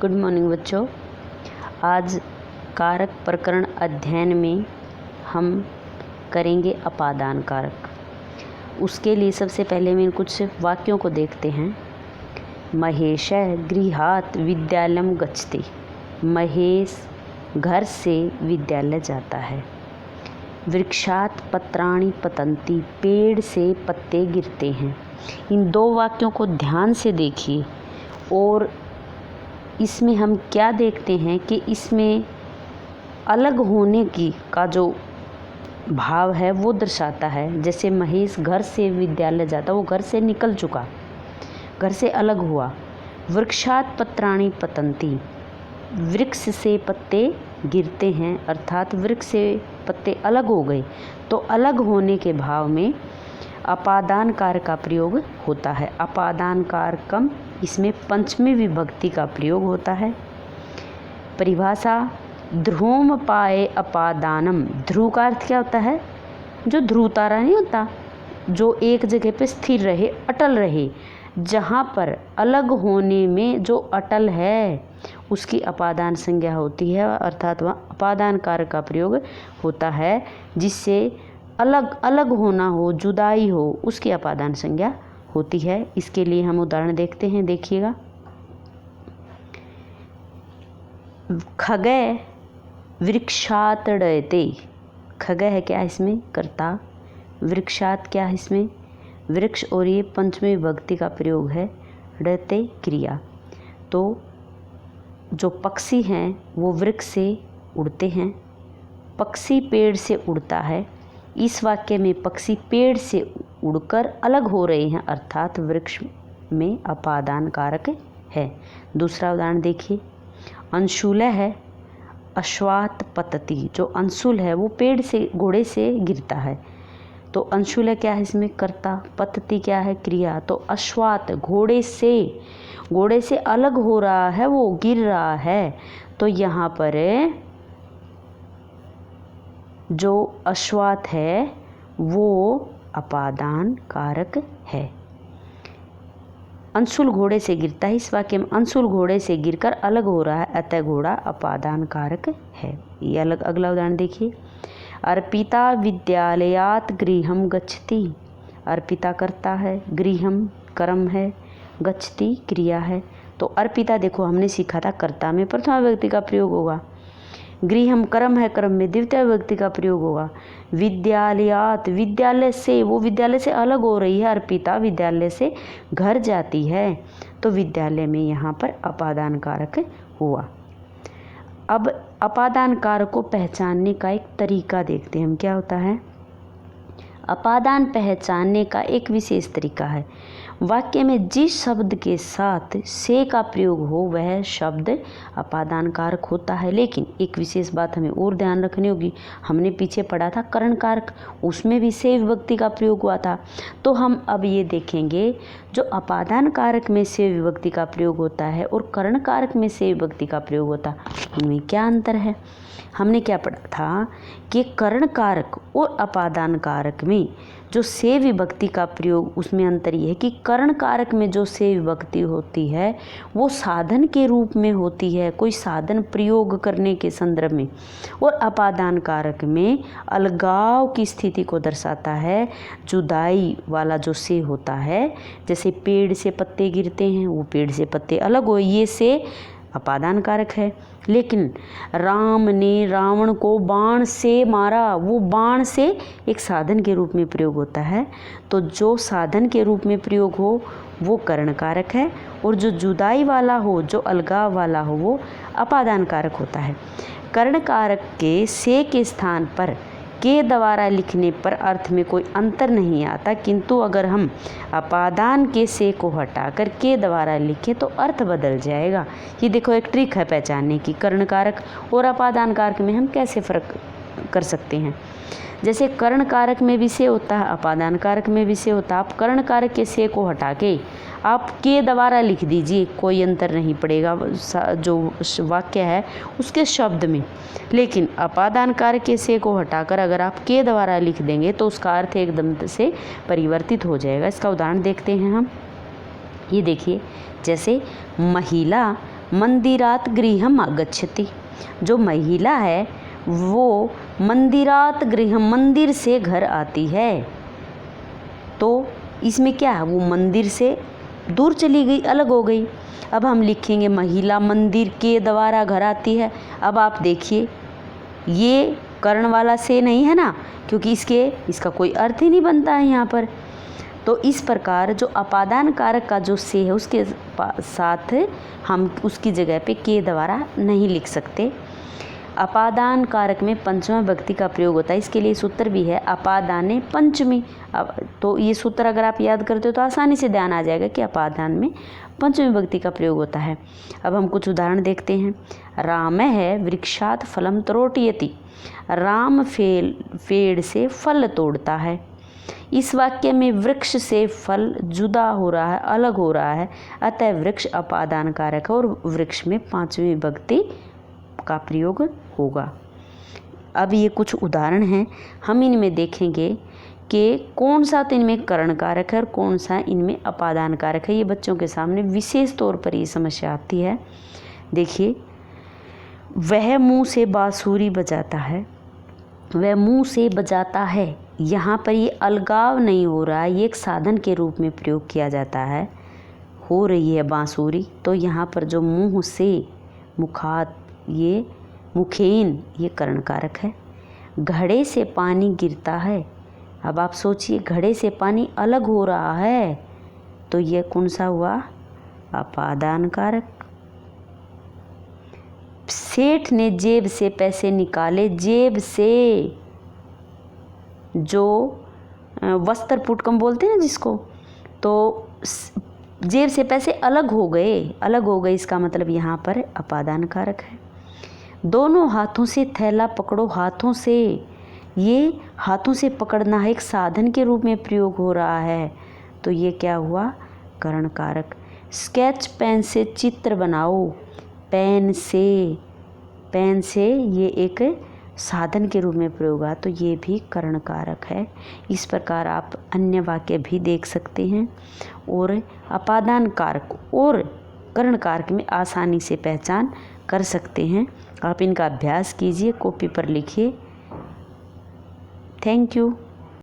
Good morning बच्चों। आज कारक प्रकरण अध्ययन में हम करेंगे अपादान कारक। उसके लिए सबसे पहले मैं कुछ वाक्यों को देखते हैं। महेशः गृहात् विद्यालयं गच्छति। महेश घर से विद्यालय जाता है। वृक्षात् पत्राणि पतन्ति। पेड़ से पत्ते गिरते हैं। इन दो वाक्यों को ध्यान से देखिए और इसमें हम क्या देखते हैं कि इसमें अलग होने की का जो भाव है वो दर्शाता है। जैसे महेश घर से विद्यालय जाता, वो घर से निकल चुका, घर से अलग हुआ। वृक्षात् पत्राणि पतन्ति। वृक्ष से पत्ते गिरते हैं, अर्थात वृक्ष से पत्ते अलग हो गए। तो अलग होने के भाव में अपादान कारक का प्रयोग होता है। अपादान कारकम, इसमें पंचमी विभक्ति का प्रयोग होता है। परिभाषा ध्रुवम पाए अपादानम। ध्रुव का अर्थ क्या होता है? जो ध्रुव तारा नहीं होता, जो एक जगह पे स्थिर रहे, अटल रहे। जहाँ पर अलग होने में जो अटल है उसकी अपादान संज्ञा होती है, अर्थात वह अपादान कारक का प्रयोग होता है। जिससे अलग अलग होना हो, जुदाई हो, उसकी अपादान संज्ञा होती है। इसके लिए हम उदाहरण देखते हैं, देखिएगा। खगः वृक्षात् ड़यते। खगः है क्या इसमें? कर्ता। वृक्षात् क्या है इसमें? वृक्ष, और ये पंचमी विभक्ति का प्रयोग है। ड़यते क्रिया। तो जो पक्षी हैं वो वृक्ष से उड़ते हैं। पक्षी पेड़ से उड़ता है। इस वाक्य में पक्षी पेड़ से उड़कर अलग हो रहे हैं, अर्थात वृक्ष में अपादान कारक है। दूसरा उदाहरण देखिए। अंशुलः है अश्वात् पतति। जो अंशुल है वो पेड़ से, घोड़े से गिरता है। तो अंशुलः क्या है इसमें? कर्ता। पतति क्या है? क्रिया। तो अश्वात् घोड़े से अलग हो रहा है, वो गिर रहा है। तो यहाँ पर जो अश्वात् है वो अपादान कारक है। अंशुल घोड़े से गिरता है। इस वाक्य में अंशुल घोड़े से गिरकर अलग हो रहा है, अतः घोड़ा अपादान कारक है। ये अलग। अगला उदाहरण देखिए। अर्पिता विद्यालयात् गृहं गच्छति। अर्पिता कर्ता है, गृहं कर्म है, गच्छति क्रिया है। तो अर्पिता देखो हमने सीखा था कर्ता में प्रथमा विभक्ति का प्रयोग होगा। गृहम कर्म है, कर्म में द्वितीय विभक्ति का प्रयोग होगा। विद्यालयात्, विद्यालय से, वो विद्यालय से अलग हो रही है। अर्पिता विद्यालय से घर जाती है, तो विद्यालय में यहाँ पर अपादान कारक हुआ। अब अपादान कारक को पहचानने का एक तरीका देखते हैं हम, क्या होता है। अपादान पहचानने का एक विशेष तरीका है। वाक्य में जिस शब्द के साथ से का प्रयोग हो वह शब्द अपादान कारक होता है। लेकिन एक विशेष बात हमें और ध्यान रखनी होगी। हमने पीछे पढ़ा था करण कारक, उसमें भी से विभक्ति का प्रयोग हुआ था। तो हम अब ये देखेंगे जो अपादान कारक में से विभक्ति का प्रयोग होता है और करण कारक में से विभक्ति का प्रयोग होता है, उनमें क्या अंतर है। हमने क्या पढ़ा था कि करण कारक और अपादान कारक में जो से विभक्ति का प्रयोग, उसमें अंतर यह है कि करण कारक में जो से विभक्ति होती है वो साधन के रूप में होती है, कोई साधन प्रयोग करने के संदर्भ में, और अपादान कारक में अलगाव की स्थिति को दर्शाता है, जुदाई वाला जो से होता है। जैसे पेड़ से पत्ते गिरते हैं, वो पेड़ से पत्ते अलग हो, ये से अपादान कारक है। लेकिन राम ने रावण को बाण से मारा, वो बाण से एक साधन के रूप में प्रयोग होता है। तो जो साधन के रूप में प्रयोग हो वो करण कारक है, और जो जुदाई वाला हो, जो अलगाव वाला हो, वो अपादान कारक होता है। करण कारक के से के स्थान पर के द्वारा लिखने पर अर्थ में कोई अंतर नहीं आता, किंतु अगर हम अपादान के से को हटाकर के द्वारा लिखें तो अर्थ बदल जाएगा। ये देखो एक ट्रिक है पहचानने की, कर्ण कारक और अपादान कारक में हम कैसे फ़र्क कर सकते हैं। जैसे कर्ण कारक में भी से होता है, अपादान कारक में भी से होता है। आप कर्ण कारक के से को हटा के आप के द्वारा लिख दीजिए, कोई अंतर नहीं पड़ेगा जो वाक्य है उसके शब्द में। लेकिन अपादान कारक के से को हटाकर अगर आप के द्वारा लिख देंगे तो उसका अर्थ एकदम से परिवर्तित हो जाएगा। इसका उदाहरण देखते हैं हम। ये देखिए, जैसे महिला मंदिरात गृहम आगच्छति। जो महिला है वो मंदिरात गृहम, मंदिर से घर आती है। तो इसमें क्या है, वो मंदिर से दूर चली गई, अलग हो गई। अब हम लिखेंगे महिला मंदिर के द्वारा घर आती है। अब आप देखिए ये कर्ण वाला से नहीं है ना, क्योंकि इसका कोई अर्थ ही नहीं बनता है यहाँ पर। तो इस प्रकार जो अपादान कारक का जो से है उसके साथ हम उसकी जगह पे के द्वारा नहीं लिख सकते। अपादान कारक में पंचमा विभक्ति का प्रयोग होता है। इसके लिए सूत्र भी है अपादाने पंचमी। अब तो ये सूत्र अगर आप याद करते हो तो आसानी से ध्यान आ जाएगा कि अपादान में पंचमी विभक्ति का प्रयोग होता है। अब हम कुछ उदाहरण देखते हैं। राम है वृक्षात फलम त्रोटयति। राम पेड़ से फल तोड़ता है। इस वाक्य में वृक्ष से फल जुदा हो रहा है, अलग हो रहा है, अतः वृक्ष अपादान कारक है और वृक्ष में पांचवी विभक्ति का प्रयोग होगा। अब ये कुछ उदाहरण हैं, हम इनमें देखेंगे कि कौन सा तो इनमें कर्ण कारक है और कौन सा इनमें अपादान कारक है। ये बच्चों के सामने विशेष तौर पर ये समस्या आती है। देखिए, वह मुंह से बांसुरी बजाता है, वह मुंह से बजाता है। यहाँ पर ये अलगाव नहीं हो रहा है, ये एक साधन के रूप में प्रयोग किया जाता है। हो रही है बांसुरी, तो यहाँ पर जो मुंह से, मुखात, ये मुखेन, ये कर्ण कारक है। घड़े से पानी गिरता है। अब आप सोचिए, घड़े से पानी अलग हो रहा है, तो ये कौन सा हुआ, अपादान कारक। सेठ ने जेब से पैसे निकाले। जेब से, जो वस्त्र पुटकम बोलते हैं ना जिसको, तो जेब से पैसे अलग हो गए, अलग हो गए, इसका मतलब यहाँ पर अपादान कारक है। दोनों हाथों से थैला पकड़ो। हाथों से, ये हाथों से पकड़ना है, एक साधन के रूप में प्रयोग हो रहा है, तो ये क्या हुआ, कर्ण कारक। स्केच पेन से चित्र बनाओ। पेन से ये एक साधन के रूप में प्रयोग हुआ, तो ये भी कर्ण कारक है। इस प्रकार आप अन्य वाक्य भी देख सकते हैं और अपादान कारक और कर्ण कारक में आसानी से पहचान कर सकते हैं। आप इनका अभ्यास कीजिए, कॉपी पर लिखिए। Thank you.